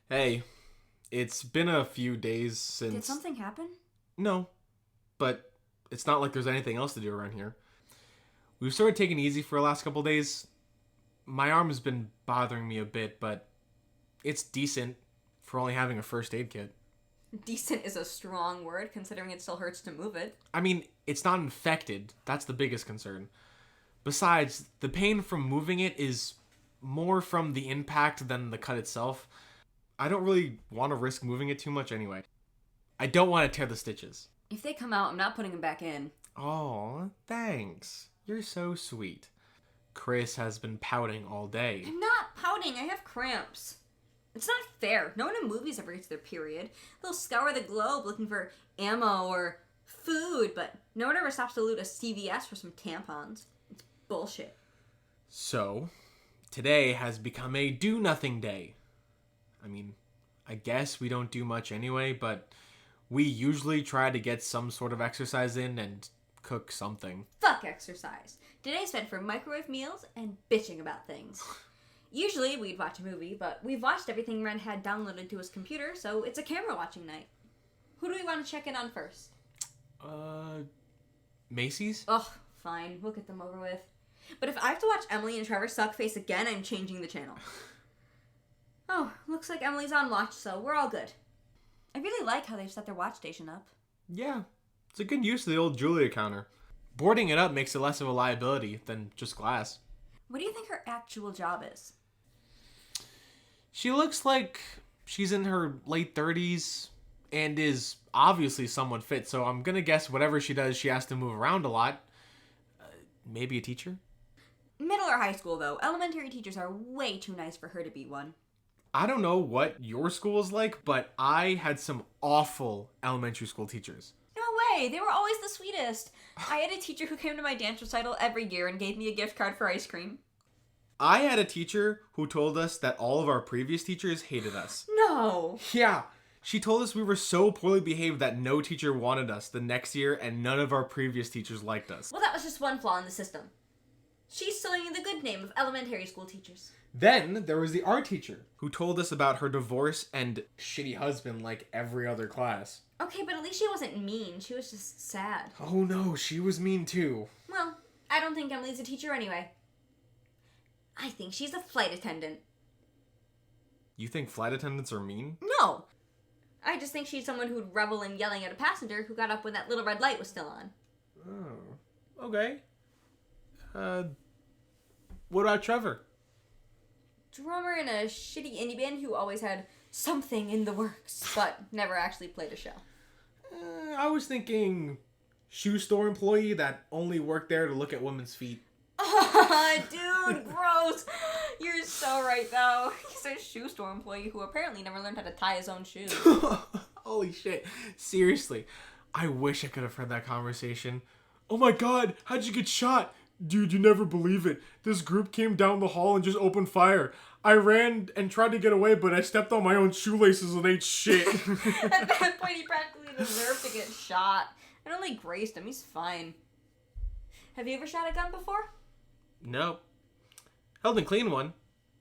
Hey, it's been a few days Did since... something happen? No, but it's not like there's anything else to do around here. We've started taking it easy for the last couple days. My arm has been bothering me a bit, but it's decent for only having a first aid kit. Decent is a strong word, considering it still hurts to move it. I mean, it's not infected. That's the biggest concern. Besides, the pain from moving it is more from the impact than the cut itself. I don't really want to risk moving it too much anyway. I don't want to tear the stitches. If they come out, I'm not putting them back in. Oh, thanks. You're so sweet. Chris has been pouting all day. I'm not pouting, I have cramps. It's not fair. No one in movies ever gets their period. They'll scour the globe looking for ammo or food, but no one ever stops to loot a CVS for some tampons. It's bullshit. So, today has become a do-nothing day. I mean, I guess we don't do much anyway, but we usually try to get some sort of exercise in and cook something. Fuck exercise. Today's spent for microwave meals and bitching about things. Usually we'd watch a movie, but we've watched everything Ren had downloaded to his computer, so it's a camera watching night. Who do we want to check in on first? Macy's? Ugh, fine. We'll get them over with. But if I have to watch Emily and Trevor suck face again, I'm changing the channel. Oh, looks like Emily's on watch, so we're all good. I really like how they've set their watch station up. Yeah, it's a good use of the old Julia counter. Boarding it up makes it less of a liability than just glass. What do you think her actual job is? She looks like she's in her late 30s and is obviously somewhat fit, so I'm gonna guess whatever she does, she has to move around a lot. Maybe a teacher? Middle or high school, though. Elementary teachers are way too nice for her to be one. I don't know what your school is like, but I had some awful elementary school teachers. No way! They were always the sweetest. I had a teacher who came to my dance recital every year and gave me a gift card for ice cream. I had a teacher who told us that all of our previous teachers hated us. No! Yeah, she told us we were so poorly behaved that no teacher wanted us the next year and none of our previous teachers liked us. Well, that was just one flaw in the system. She's sullying the good name of elementary school teachers. Then there was the art teacher who told us about her divorce and shitty husband like every other class. Okay, but at least she wasn't mean. She was just sad. Oh no, she was mean too. Well, I don't think Emily's a teacher anyway. I think she's a flight attendant. You think flight attendants are mean? No! I just think she's someone who'd revel in yelling at a passenger who got up when that little red light was still on. Oh, okay. What about Trevor? Drummer in a shitty indie band who always had something in the works, but never actually played a show. I was thinking shoe store employee that only worked there to look at women's feet. Dude, gross. You're so right, though. He's a shoe store employee who apparently never learned how to tie his own shoes. Holy shit. Seriously. I wish I could have heard that conversation. Oh my god, how'd you get shot? Dude, you never believe it. This group came down the hall and just opened fire. I ran and tried to get away, but I stepped on my own shoelaces and ate shit. At that point, he practically deserved to get shot. It only graced him. He's fine. Have you ever shot a gun before? Nope. Held and clean one,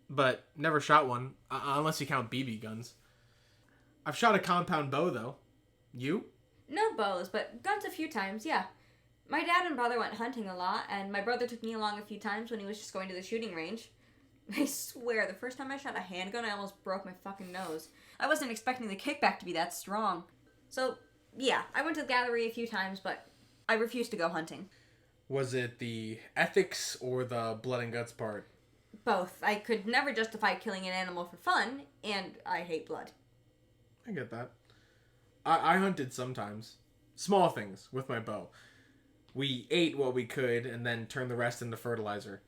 but never shot one, unless you count BB guns. I've shot a compound bow, though. You? No bows, but guns a few times, yeah. My dad and brother went hunting a lot, and my brother took me along a few times when he was just going to the shooting range. I swear, the first time I shot a handgun, I almost broke my fucking nose. I wasn't expecting the kickback to be that strong. So, yeah, I went to the gallery a few times, but I refused to go hunting. Was it the ethics or the blood and guts part? Both. I could never justify killing an animal for fun, and I hate blood. I get that. I hunted sometimes. Small things with my bow. We ate what we could and then turned the rest into fertilizer.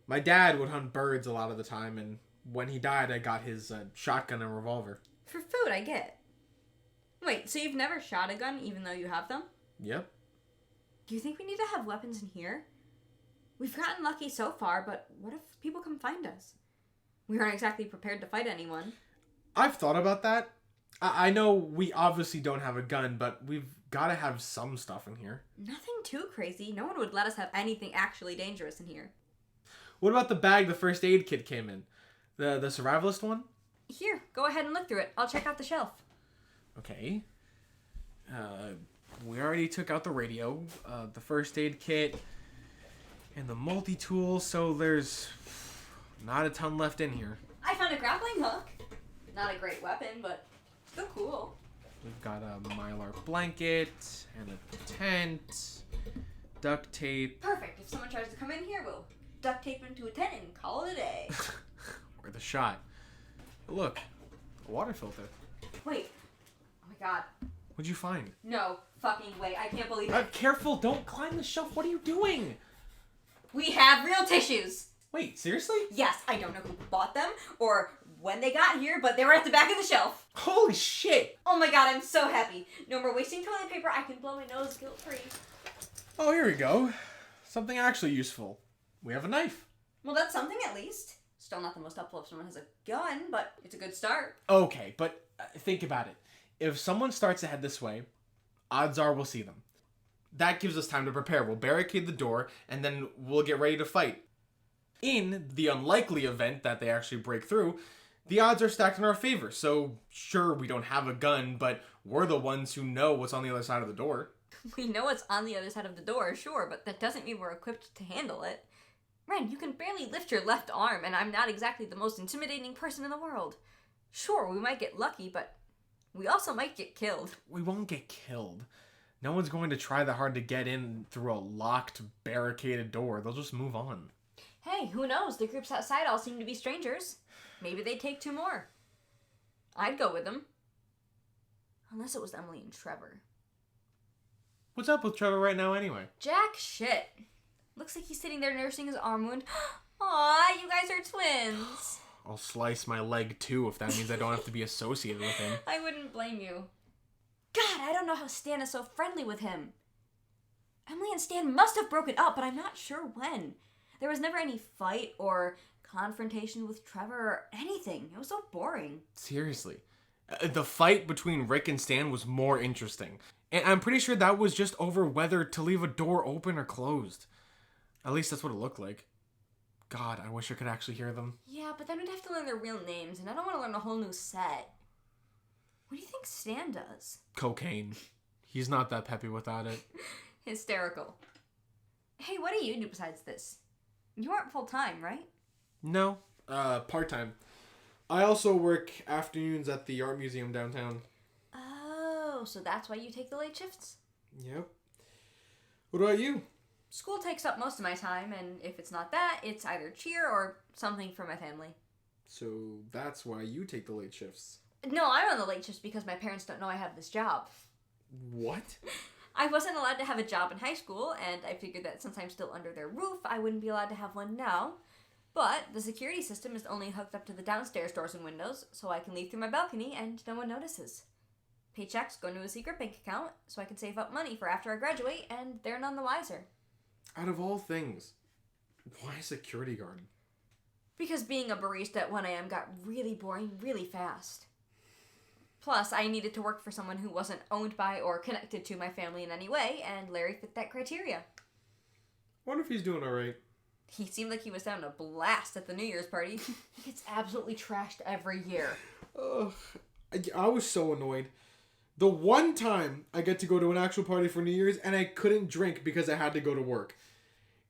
My dad would hunt birds a lot of the time, and when he died, I got his shotgun and revolver. For food, I get. Wait, so you've never shot a gun even though you have them? Yep. Do you think we need to have weapons in here? We've gotten lucky so far, but what if people come find us? We aren't exactly prepared to fight anyone. I've thought about that. I know we obviously don't have a gun, but we've got to have some stuff in here. Nothing too crazy. No one would let us have anything actually dangerous in here. What about the bag the first aid kit came in? The survivalist one? Here, go ahead and look through it. I'll check out the shelf. Okay. We already took out the radio, the first aid kit, and the multi-tool, so there's not a ton left in here. I found a grappling hook. Not a great weapon, but still cool. We've got a Mylar blanket and a tent, duct tape. Perfect. If someone tries to come in here, we'll duct tape into a tent and call it a day. Or the shot. Look, a water filter. Wait. Oh my god. What'd you find? No fucking way. I can't believe it. Careful, don't climb the shelf. What are you doing? We have real tissues. Wait, seriously? Yes, I don't know who bought them or when they got here, but they were at the back of the shelf. Holy shit! Oh my god, I'm so happy. No more wasting toilet paper. I can blow my nose guilt-free. Oh, here we go. Something actually useful. We have a knife. Well, that's something at least. Still not the most helpful if someone has a gun, but it's a good start. Okay, but think about it. If someone starts to head this way, odds are we'll see them. That gives us time to prepare. We'll barricade the door, and then we'll get ready to fight. In the unlikely event that they actually break through, the odds are stacked in our favor. So, sure, we don't have a gun, but we're the ones who know what's on the other side of the door. We know what's on the other side of the door, sure, but that doesn't mean we're equipped to handle it. Ren, you can barely lift your left arm, and I'm not exactly the most intimidating person in the world. Sure, we might get lucky, but we also might get killed. We won't get killed. No one's going to try that hard to get in through a locked, barricaded door. They'll just move on. Hey, who knows? The groups outside all seem to be strangers. Maybe they'd take two more. I'd go with them. Unless it was Emily and Trevor. What's up with Trevor right now anyway? Jack shit. Looks like he's sitting there nursing his arm wound. Aw, you guys are twins. I'll slice my leg too if that means I don't have to be associated with him. I wouldn't blame you. God, I don't know how Stan is so friendly with him. Emily and Stan must have broken up, but I'm not sure when. There was never any fight or confrontation with Trevor or anything. It was so boring. Seriously. The fight between Rick and Stan was more interesting. And I'm pretty sure that was just over whether to leave a door open or closed. At least that's what it looked like. God, I wish I could actually hear them. Yeah, but then we'd have to learn their real names, and I don't want to learn a whole new set. What do you think Stan does? Cocaine. He's not that peppy without it. Hysterical. Hey, what do you do besides this? You aren't full-time, right? No, part-time. I also work afternoons at the art museum downtown. Oh, so that's why you take the late shifts? Yep. What about you? School takes up most of my time, and if it's not that, it's either cheer or something for my family. So that's why you take the late shifts. No, I'm on the late shifts because my parents don't know I have this job. What? I wasn't allowed to have a job in high school, and I figured that since I'm still under their roof, I wouldn't be allowed to have one now. But the security system is only hooked up to the downstairs doors and windows, so I can leave through my balcony and no one notices. Paychecks go into a secret bank account, so I can save up money for after I graduate, and they're none the wiser. Out of all things, why security guard? Because being a barista at 1 a.m. got really boring really fast. Plus, I needed to work for someone who wasn't owned by or connected to my family in any way, and Larry fit that criteria. Wonder if he's doing alright. He seemed like he was having a blast at the New Year's party. He gets absolutely trashed every year. I was so annoyed. The one time I get to go to an actual party for New Year's and I couldn't drink because I had to go to work.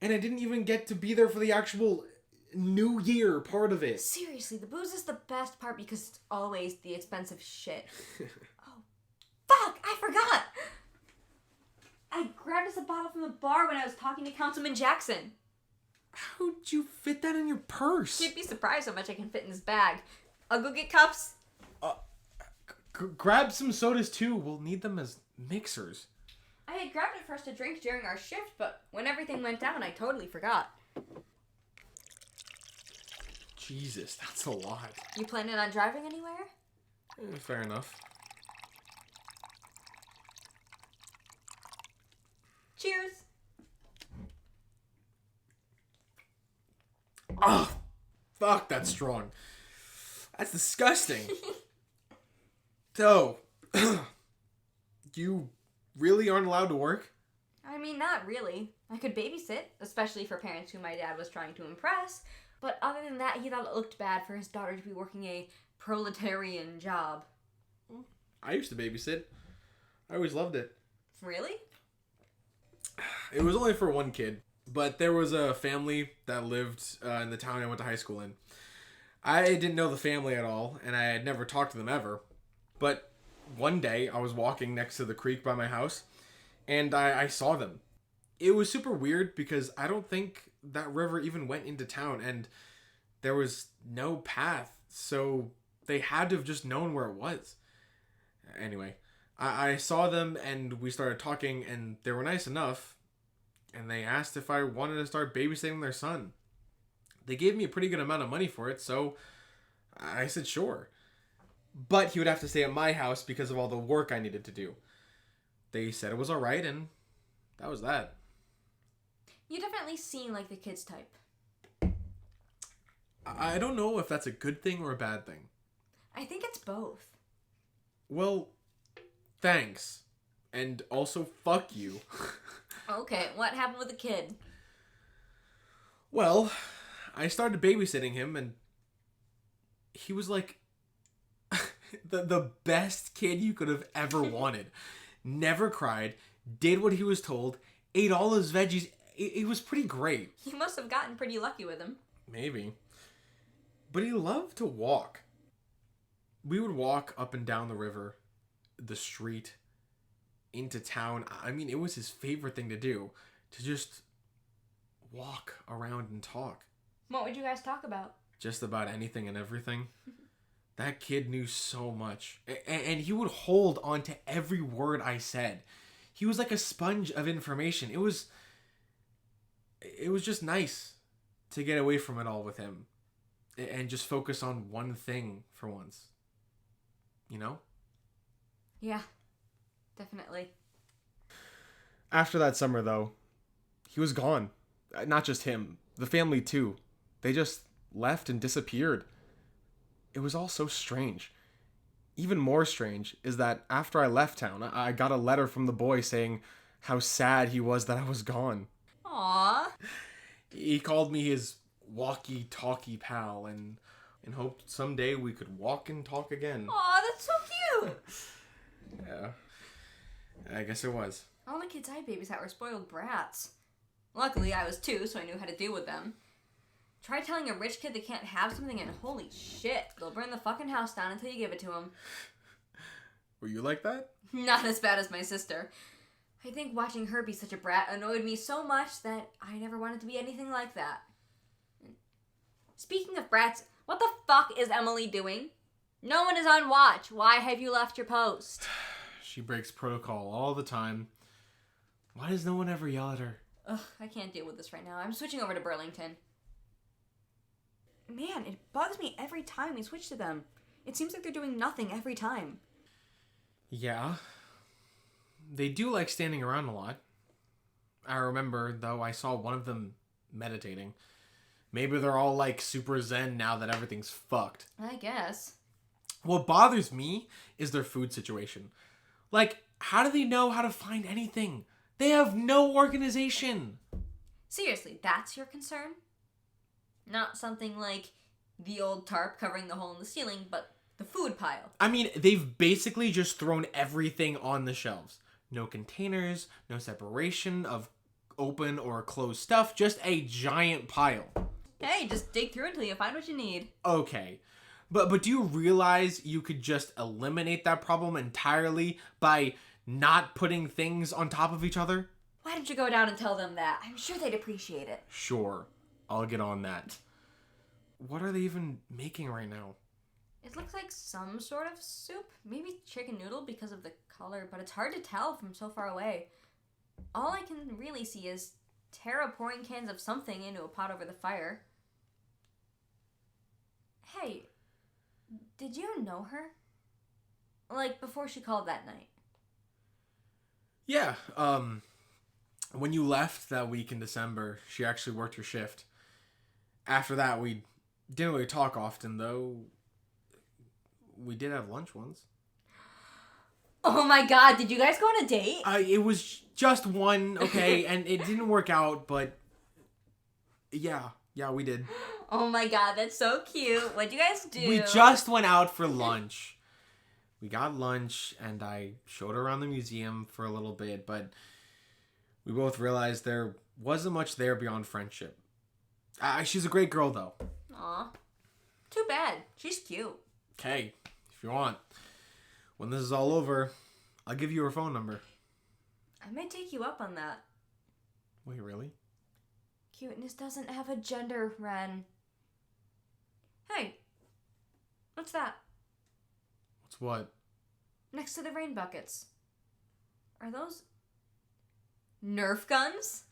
And I didn't even get to be there for the actual New Year part of it. Seriously, the booze is the best part because it's always the expensive shit. Oh, fuck! I forgot! I grabbed us a bottle from the bar when I was talking to Councilman Jackson. How'd you fit that in your purse? You'd be surprised how much I can fit in this bag. I'll go get cups. Grab some sodas too. We'll need them as mixers. I had grabbed it for us to drink during our shift, but when everything went down, I totally forgot. Jesus, that's a lot. You planning on driving anywhere? Fair enough. Cheers! Oh, fuck, that's strong. That's disgusting. So, you really aren't allowed to work? I mean, not really. I could babysit, especially for parents who my dad was trying to impress. But other than that, he thought it looked bad for his daughter to be working a proletarian job. I used to babysit. I always loved it. Really? It was only for one kid, but there was a family that lived in the town I went to high school in. I didn't know the family at all, and I had never talked to them ever. But one day, I was walking next to the creek by my house, and I saw them. It was super weird because I don't think that river even went into town, and there was no path, so they had to have just known where it was. Anyway, I saw them, and we started talking, and they were nice enough, and they asked if I wanted to start babysitting their son. They gave me a pretty good amount of money for it, so I said sure. But he would have to stay at my house because of all the work I needed to do. They said it was alright, and that was that. You definitely seem like the kid's type. I don't know if that's a good thing or a bad thing. I think it's both. Well, thanks. And also, fuck you. Okay, what happened with the kid? Well, I started babysitting him, and he was like the best kid you could have ever wanted. Never cried, did what he was told, ate all his veggies. It was pretty great. You must have gotten pretty lucky with him. Maybe. But he loved to walk. We would walk up and down the river, the street, into town. I mean, it was his favorite thing to do, to just walk around and talk. What would you guys talk about? Just about anything and everything. That kid knew so much. And he would hold on to every word I said. He was like a sponge of information. It was just nice to get away from it all with him. And just focus on one thing for once. You know? Yeah, definitely. After that summer, though, he was gone. Not just him. The family, too. They just left and disappeared. It was all so strange. Even more strange is that after I left town, I got a letter from the boy saying how sad he was that I was gone. Aww. He called me his walkie-talkie pal and hoped someday we could walk and talk again. Aw, that's so cute. Yeah. I guess it was. All the kids I babysat were spoiled brats. Luckily, I was too, so I knew how to deal with them. Try telling a rich kid they can't have something and holy shit, they'll burn the fucking house down until you give it to them. Were you like that? Not as bad as my sister. I think watching her be such a brat annoyed me so much that I never wanted to be anything like that. Speaking of brats, what the fuck is Emily doing? No one is on watch. Why have you left your post? She breaks protocol all the time. Why does no one ever yell at her? Ugh, I can't deal with this right now. I'm switching over to Burlington. Man, it bugs me every time we switch to them. It seems like they're doing nothing every time. Yeah. They do like standing around a lot. I remember, though, I saw one of them meditating. Maybe they're all like super zen now that everything's fucked. I guess. What bothers me is their food situation. Like, how do they know how to find anything? They have no organization. Seriously, that's your concern? Not something like the old tarp covering the hole in the ceiling, but the food pile. I mean, they've basically just thrown everything on the shelves. No containers, no separation of open or closed stuff, just a giant pile. Hey, just dig through until you find what you need. Okay. But do you realize you could just eliminate that problem entirely by not putting things on top of each other? Why don't you go down and tell them that? I'm sure they'd appreciate it. Sure. I'll get on that. What are they even making right now? It looks like some sort of soup. Maybe chicken noodle because of the color, but it's hard to tell from so far away. All I can really see is Tara pouring cans of something into a pot over the fire. Hey, did you know her? Like, before she called that night? Yeah, when you left that week in December, she actually worked her shift. After that, we didn't really talk often, though. We did have lunch once. Oh my god, did you guys go on a date? It was just one, okay, and it didn't work out, but yeah, we did. Oh my god, that's so cute. What'd you guys do? We just went out for lunch. We got lunch, and I showed her around the museum for a little bit, but we both realized there wasn't much there beyond friendship. She's a great girl, though. Aw. Too bad. She's cute. Okay, if you want. When this is all over, I'll give you her phone number. I might take you up on that. Wait, really? Cuteness doesn't have a gender, Ren. Hey. What's that? What's what? Next to the rain buckets. Are those Nerf guns?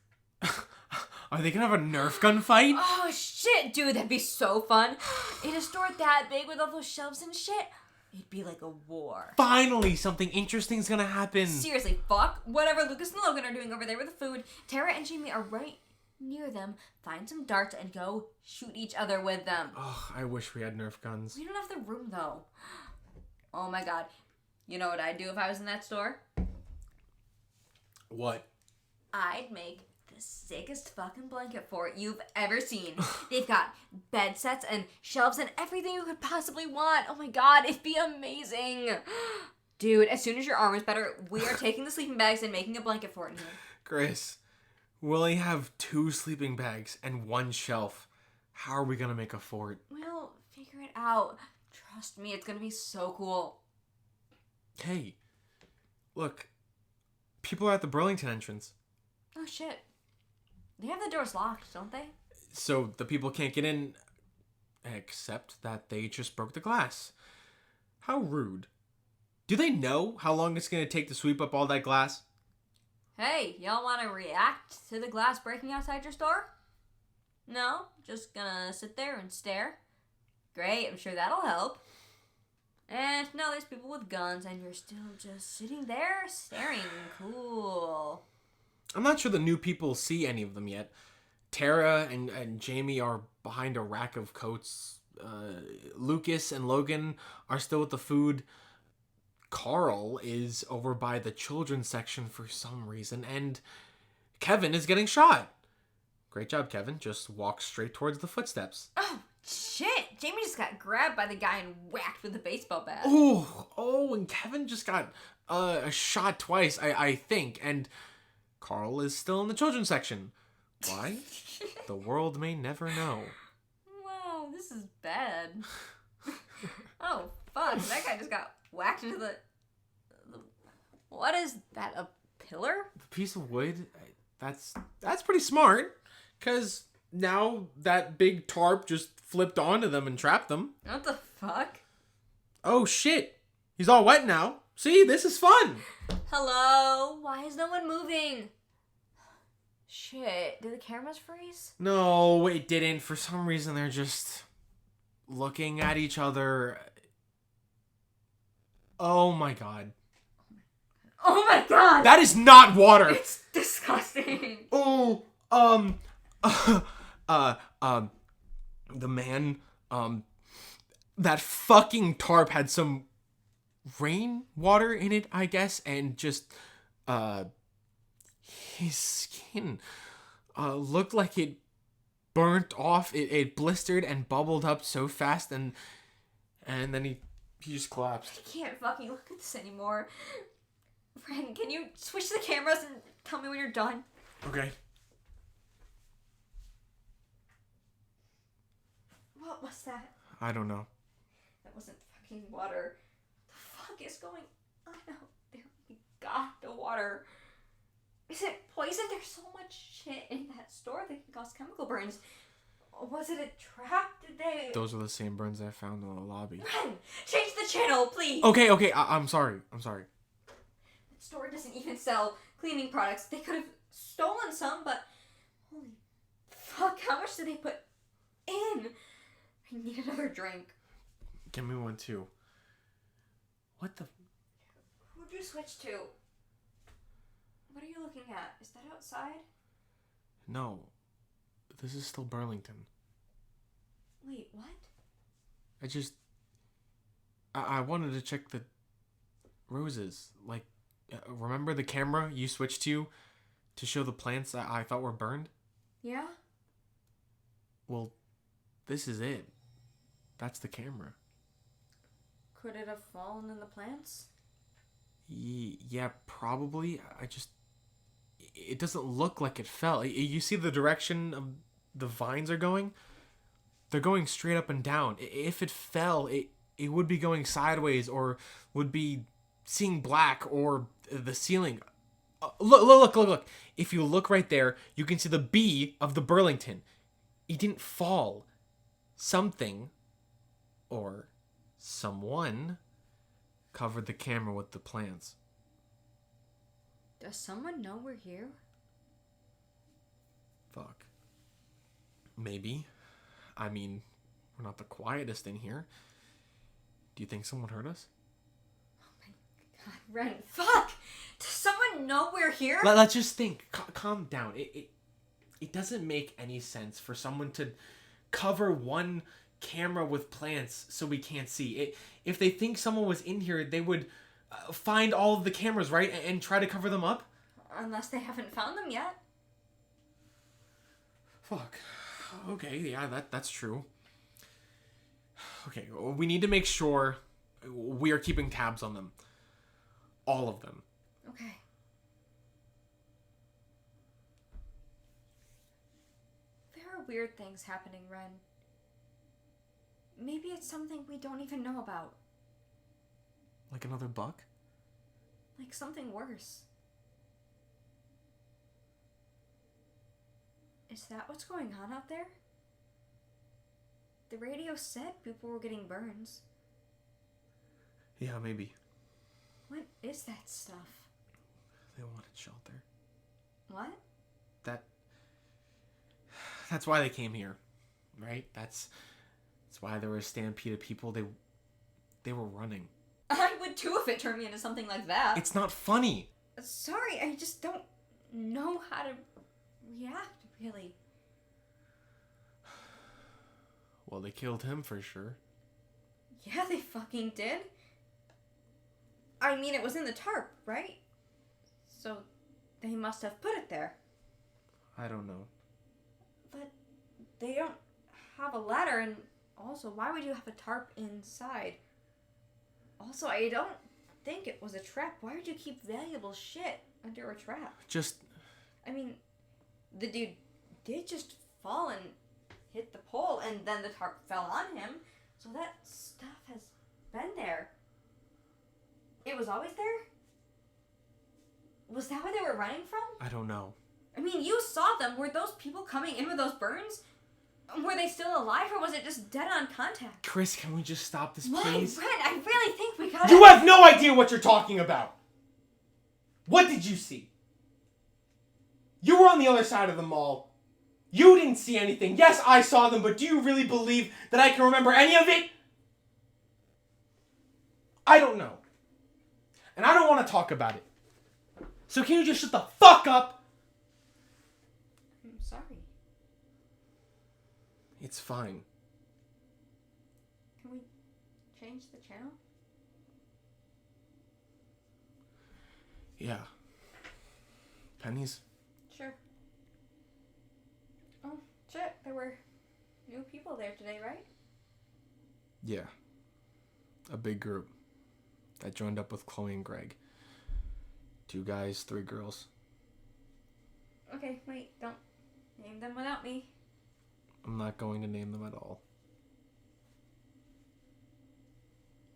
Are they gonna have a Nerf gun fight? Oh shit, dude, that'd be so fun. In a store that big with all those shelves and shit, it'd be like a war. Finally, something interesting's gonna happen. Seriously, fuck whatever Lucas and Logan are doing over there with the food. Tara and Jamie are right near them. Find some darts and go shoot each other with them. Oh, I wish we had Nerf guns. We don't have the room though. Oh my god. You know what I'd do if I was in that store? What? I'd make the sickest fucking blanket fort you've ever seen. They've got bed sets and shelves and everything you could possibly want. Oh my god, it'd be amazing. Dude, as soon as your arm is better, we are taking the sleeping bags and making a blanket fort in here. Chris, we only have 2 sleeping bags and 1 shelf. How are we gonna make a fort? We'll figure it out. Trust me, it's gonna be so cool. Hey, look. People are at the Burlington entrance. Oh shit. They have the doors locked, don't they? So the people can't get in, except that they just broke the glass. How rude. Do they know how long it's going to take to sweep up all that glass? Hey, y'all want to react to the glass breaking outside your store? No? Just gonna sit there and stare? Great, I'm sure that'll help. And now there's people with guns and you're still just sitting there staring. Cool. I'm not sure the new people see any of them yet. Tara and Jamie are behind a rack of coats. Lucas and Logan are still with the food. Carl is over by the children's section for some reason. And Kevin is getting shot. Great job, Kevin. Just walk straight towards the footsteps. Oh, shit. Jamie just got grabbed by the guy and whacked with a baseball bat. Oh, and Kevin just got shot twice, I think. And Carl is still in the children's section. Why? The world may never know. Wow, this is bad. Oh, fuck. That guy just got whacked into the... What is that, a pillar? The piece of wood, that's pretty smart. Because now that big tarp just flipped onto them and trapped them. What the fuck? Oh, shit. He's all wet now. See, this is fun. Hello? Why is no one moving? Shit, did the cameras freeze? No, it didn't. For some reason, they're just looking at each other. Oh my god. Oh my god! That is not water! It's disgusting! Oh, the man, that fucking tarp had some rainwater in it, I guess, and just, his skin, looked like it burnt off. It blistered and bubbled up so fast, and then he just collapsed. I can't fucking look at this anymore. Ren, can you switch the cameras and tell me when you're done? Okay. What was that? I don't know. That wasn't fucking water. The fuck is going on out there? Oh my god, the water. Is it poison? There's so much shit in that store that can cause chemical burns. Was it a trap? Did they... Those are the same burns I found in the lobby. Ren, change the channel, please! Okay, I'm sorry. The store doesn't even sell cleaning products. They could have stolen some, but... Holy fuck, how much did they put in? I need another drink. Give me one too. What the... Who'd you switch to? What are you looking at? Is that outside? No. This is still Burlington. Wait, what? I wanted to check the roses. Like, remember the camera you switched to show the plants I thought were burned? Yeah? Well, this is it. That's the camera. Could it have fallen in the plants? Yeah, probably. It doesn't look like it fell. You see the direction of the vines are going? They're going straight up and down. If it fell, it would be going sideways or would be seeing black or the ceiling. Look. If you look right there, you can see the B of the Burlington. It didn't fall. Something or someone covered the camera with the plants. Does someone know we're here? Fuck. Maybe. I mean, we're not the quietest in here. Do you think someone heard us? Oh my god, Ren, fuck! Does someone know we're here? Let's just think. Calm down. It doesn't make any sense for someone to cover one camera with plants so we can't see it. If they think someone was in here, they would find all of the cameras, right, and try to cover them up. Unless they haven't found them yet. Fuck. Okay, yeah, that's true. Okay, we need to make sure we are keeping tabs on them. All of them. Okay. There are weird things happening, Ren. Maybe it's something we don't even know about. Like another buck? Like something worse. Is that what's going on out there? The radio said people were getting burns. Yeah, maybe. What is that stuff? They wanted shelter. What? That's why they came here, right? That's why there was a stampede of people. They were running. I would too if it turned me into something like that. It's not funny. Sorry, I just don't know how to react, really. Well, they killed him for sure. Yeah, they fucking did. I mean, it was in the tarp, right? So they must have put it there. I don't know. But they don't have a ladder, and also, why would you have a tarp inside? Also, I don't think it was a trap. Why would you keep valuable shit under a trap? I mean, the dude did just fall and hit the pole, and then the tarp fell on him, so that stuff has been there. It was always there? Was that where they were running from? I don't know. I mean, you saw them. Were those people coming in with those burns? Were they still alive, or was it just dead on contact? Chris, can we just stop this, Why, please? Ren? I really think we gotta... You have no idea what you're talking about! What did you see? You were on the other side of the mall. You didn't see anything. Yes, I saw them, but do you really believe that I can remember any of it? I don't know. And I don't want to talk about it. So can you just shut the fuck up? I'm sorry. It's fine. Can we change the channel? Yeah. Pennies? Sure. Oh, shit. There were new people there today, right? Yeah. A big group that joined up with Chloe and Greg. 2 guys, 3 girls. Okay, wait. Don't name them without me. I'm not going to name them at all.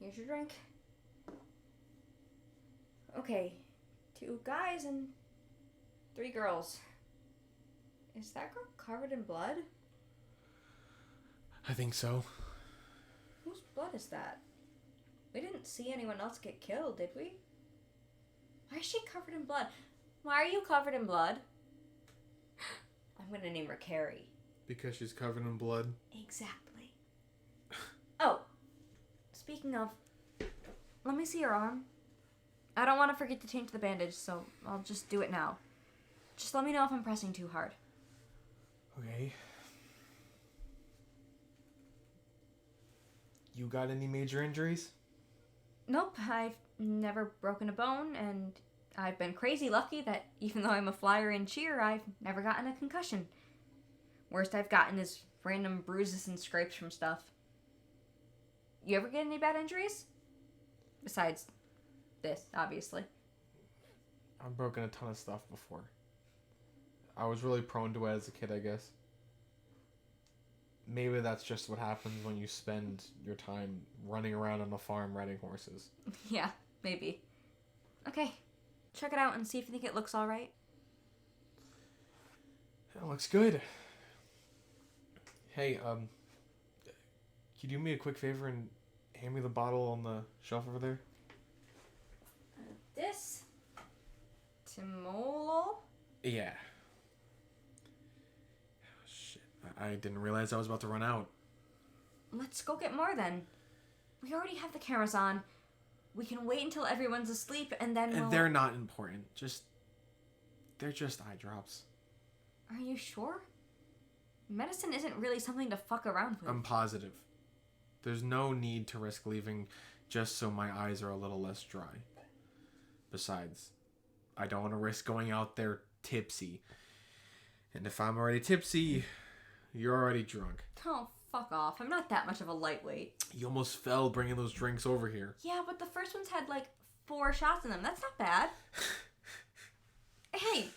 Here's your drink. Okay. 2 guys and 3 girls. Is that girl covered in blood? I think so. Whose blood is that? We didn't see anyone else get killed, did we? Why is she covered in blood? Why are you covered in blood? I'm gonna name her Carrie. Because she's covered in blood. Exactly. Oh, speaking of, let me see your arm. I don't want to forget to change the bandage, so I'll just do it now. Just let me know if I'm pressing too hard. Okay. You got any major injuries? Nope, I've never broken a bone, and I've been crazy lucky that even though I'm a flyer in cheer, I've never gotten a concussion. Worst I've gotten is random bruises and scrapes from stuff. You ever get any bad injuries? Besides this, obviously. I've broken a ton of stuff before. I was really prone to it as a kid, I guess. Maybe that's just what happens when you spend your time running around on a farm riding horses. Yeah, maybe. Okay, check it out and see if you think it looks alright. It looks good. Hey, can you do me a quick favor and hand me the bottle on the shelf over there? This? Timolo? Yeah. Shit, I didn't realize I was about to run out. Let's go get more then. We already have the cameras on. We can wait until everyone's asleep and then we'll... They're not important. They're just eye drops. Are you sure? Medicine isn't really something to fuck around with. I'm positive. There's no need to risk leaving just so my eyes are a little less dry. Besides, I don't want to risk going out there tipsy. And if I'm already tipsy, you're already drunk. Oh, fuck off. I'm not that much of a lightweight. You almost fell bringing those drinks over here. Yeah, but the first one's had like 4 shots in them. That's not bad. Hey,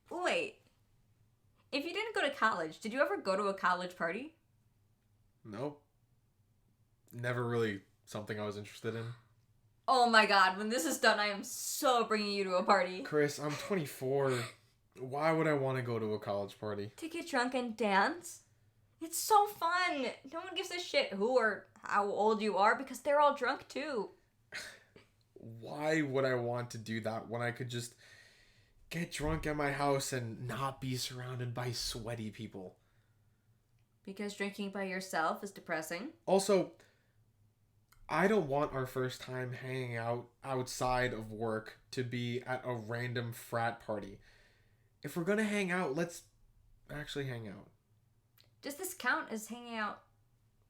wait. If you didn't go to college, did you ever go to a college party? Nope. Never really something I was interested in. Oh my god, when this is done, I am so bringing you to a party. Chris, I'm 24. Why would I want to go to a college party? To get drunk and dance? It's so fun. No one gives a shit who or how old you are because they're all drunk too. Why would I want to do that when I could just get drunk at my house and not be surrounded by sweaty people? Because drinking by yourself is depressing. Also, I don't want our first time hanging out outside of work to be at a random frat party. If we're gonna hang out, let's actually hang out. Does this count as hanging out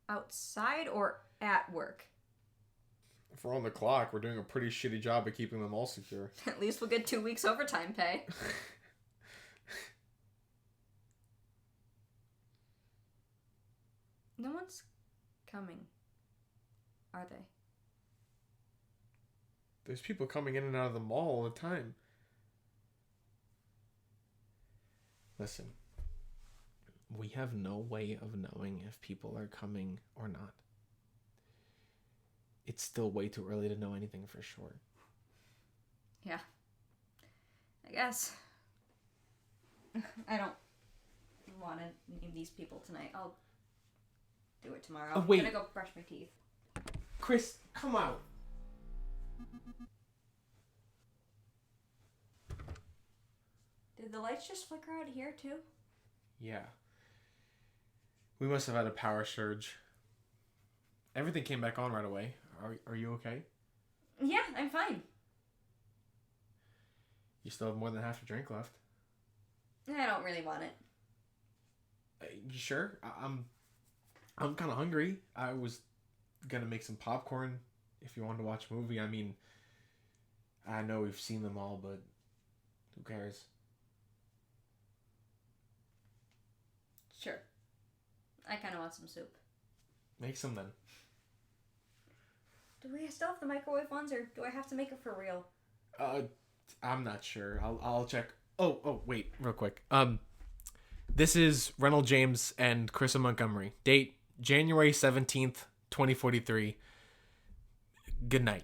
outside or at work? If we're on the clock, we're doing a pretty shitty job of keeping them all secure. At least we'll get 2 weeks overtime pay. No one's coming, are they? There's people coming in and out of the mall all the time. Listen, we have no way of knowing if people are coming or not. It's still way too early to know anything for sure. Yeah. I guess. I don't want to name these people tonight. I'll do it tomorrow. Oh, wait. I'm gonna go brush my teeth. Chris, come out. Did the lights just flicker out here too? Yeah. We must have had a power surge. Everything came back on right away. Are you okay? Yeah, I'm fine. You still have more than half a drink left. I don't really want it. You sure? I'm kind of hungry. I was gonna make some popcorn if you wanted to watch a movie. I mean, I know we've seen them all, but who cares? Sure. I kind of want some soup. Make some then. Do we still have the microwave ones, or do I have to make it for real? I'm not sure. I'll check. Oh, wait, real quick. This is Ren James and Chris Montgomery. Date January 17th, 2043. Good night.